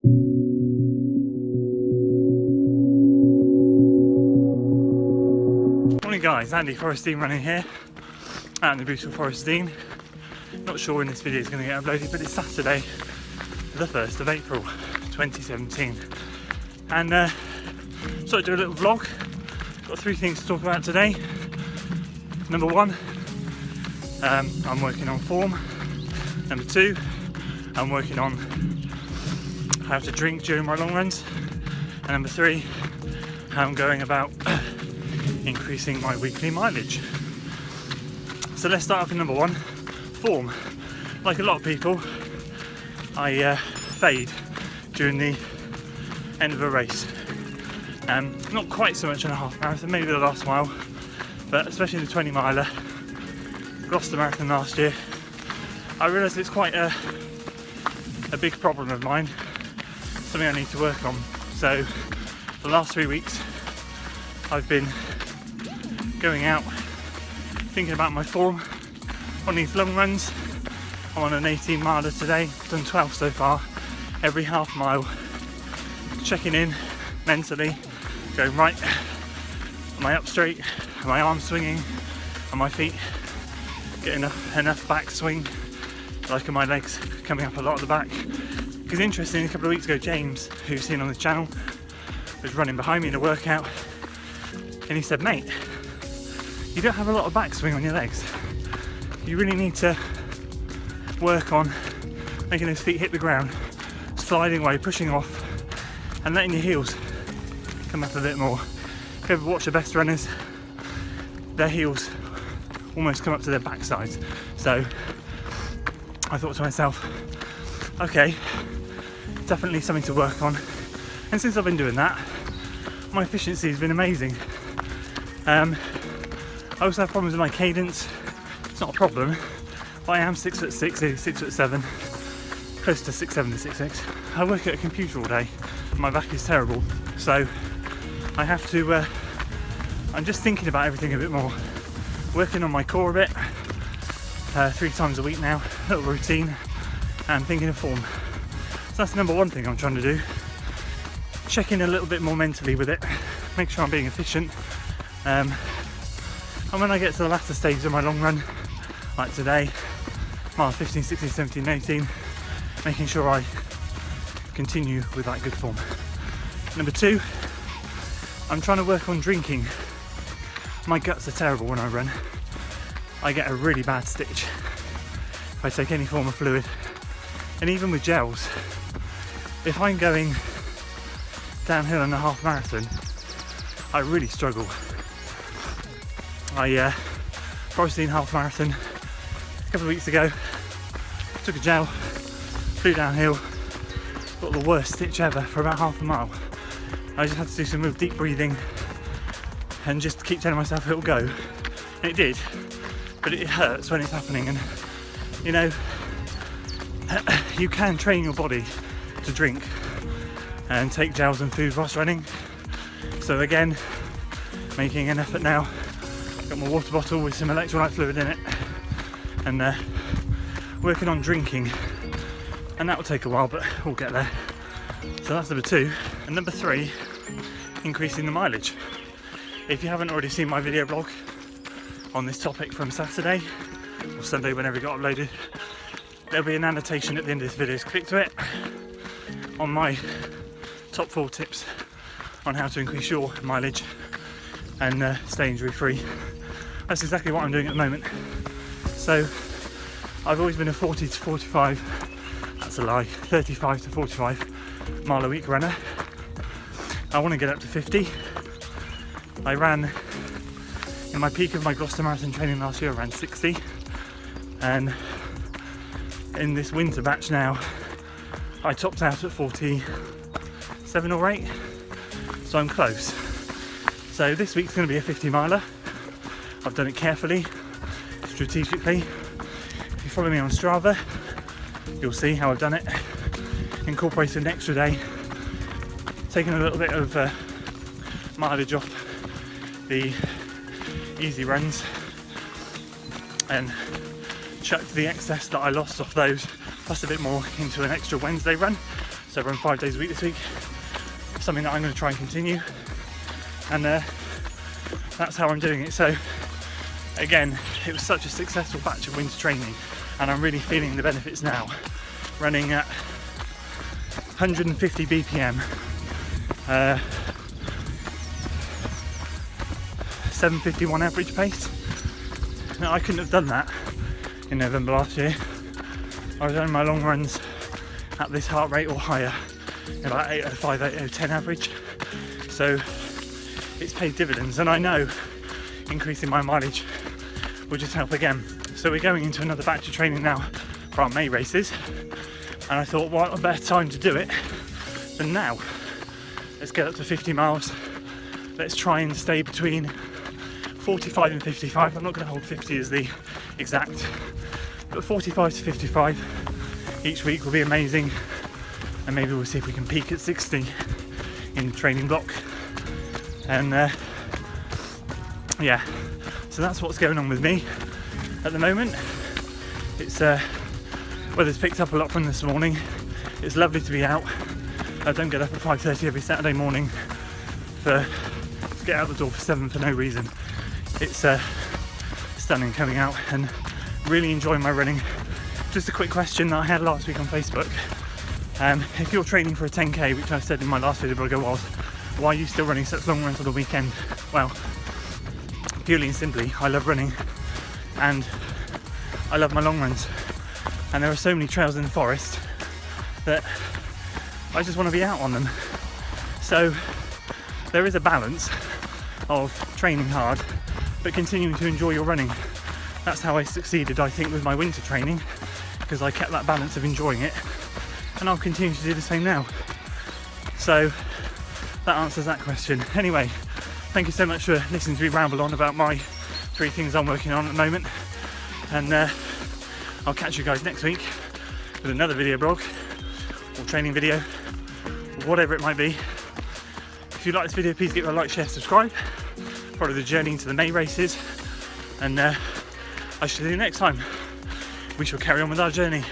Morning guys, Andy Forest Dean running here out in the beautiful Forest Dean. Not sure when this video is going to get uploaded, but it's Saturday the 1st of April 2017 and so I do a little vlog. Got 3 things to talk about today. Number 1, I'm working on form. Number 2, I'm working on how to drink during my long runs. And number 3, how I'm going about increasing my weekly mileage. So let's start off with number 1, form. Like a lot of people, I fade during the end of a race. Not quite so much in a half marathon, maybe the last mile, but especially the 20 miler, Gloucester Marathon last year, I realised it's quite a big problem of mine, something I need to work on. So the last 3 weeks I've been going out thinking about my form on these long runs. I'm on an 18 miler today, done 12 so far, every half mile, checking in mentally, going right, am I up straight, am my arms swinging, are my feet getting enough back swing, like are my legs coming up a lot at the back. Because interestingly, a couple of weeks ago James, who you've seen on the channel, was running behind me in a workout and he said, mate, you don't have a lot of backswing on your legs. You really need to work on making those feet hit the ground, sliding away, pushing off, and letting your heels come up a bit more. If you ever watch the best runners, their heels almost come up to their backsides. So I thought to myself, okay, definitely something to work on. And since I've been doing that, my efficiency has been amazing. I also have problems with my cadence. It's not a problem, but I am 6'6", 6'7", close to 6'7" to 6'6". I work at a computer all day, and my back is terrible. So I have to, I'm just thinking about everything a bit more. Working on my core a bit, 3 times a week now, little routine, and thinking of form. So that's the number 1 thing I'm trying to do. Check in a little bit more mentally with it, make sure I'm being efficient. And when I get to the latter stages of my long run, like today, mile 15, 16, 17, 18, making sure I continue with that good form. Number 2, I'm trying to work on drinking. My guts are terrible when I run. I get a really bad stitch if I take any form of fluid. And even with gels, if I'm going downhill in a half marathon, I really struggle. I Forest Dean half marathon a couple of weeks ago, took a gel, flew downhill, got the worst stitch ever for about half a mile. I just had to do some real deep breathing and just keep telling myself it'll go. And it did, but it hurts when it's happening. And you know, you can train your body to drink and take gels and food whilst running. So again, making an effort now. Got my water bottle with some electrolyte fluid in it, and working on drinking, and that will take a while, but we'll get there. So that's number 2. And number 3, increasing the mileage. If you haven't already seen my video blog on this topic from Saturday or Sunday, whenever it got uploaded, there'll be an annotation at the end of this video. Just click to it on my top 4 tips on how to increase your mileage and stay injury free. That's exactly what I'm doing at the moment. So I've always been a 40 to 45, that's a lie, 35 to 45 mile a week runner. I want to get up to 50. I ran, in my peak of my Gloucester Marathon training last year, I ran 60, and in this winter batch now I topped out at 47 or 8, so I'm close. So this week's going to be a 50 miler. I've done it carefully, strategically. If you follow me on Strava, you'll see how I've done it. Incorporated an extra day, taking a little bit of mileage off the easy runs and chucked the excess that I lost off those plus a bit more into an extra Wednesday run. So I run 5 days a week this week, something that I'm going to try and continue, and that's how I'm doing it. So again, it was such a successful batch of winter training, and I'm really feeling the benefits now. Running at 150 BPM, 7:51 average pace. Now, I couldn't have done that in November last year. I was running my long runs at this heart rate or higher, about 8:05, 8:10 average. So it's paid dividends, and I know increasing my mileage will just help again. So we're going into another batch of training now for our May races, and I thought, what a better time to do it than now. Let's get up to 50 miles. Let's try and stay between 45 and 55. I'm not going to hold 50 as the exact, but 45 to 55 each week will be amazing, and maybe we'll see if we can peak at 60 in the training block. And yeah, so that's what's going on with me at the moment. It's weather's picked up a lot from this morning. It's lovely to be out. I don't get up at 5:30 every Saturday morning to get out the door for 7 for no reason. It's stunning coming out and really enjoying my running. Just a quick question that I had last week on Facebook. If you're training for a 10k, which I said in my last video blogger was, why are you still running such long runs on the weekend? Well, purely and simply, I love running and I love my long runs. And there are so many trails in the forest that I just want to be out on them. So there is a balance of training hard but continuing to enjoy your running. That's how I succeeded, I think, with my winter training, because I kept that balance of enjoying it, and I'll continue to do the same now. So that answers that question. Anyway, thank you so much for listening to me ramble on about my 3 things I'm working on at the moment, and I'll catch you guys next week with another video blog or training video, whatever it might be. If you like this video, please give it a like, share, subscribe. Follow the journey into the May races, and I shall see you next time. We shall carry on with our journey.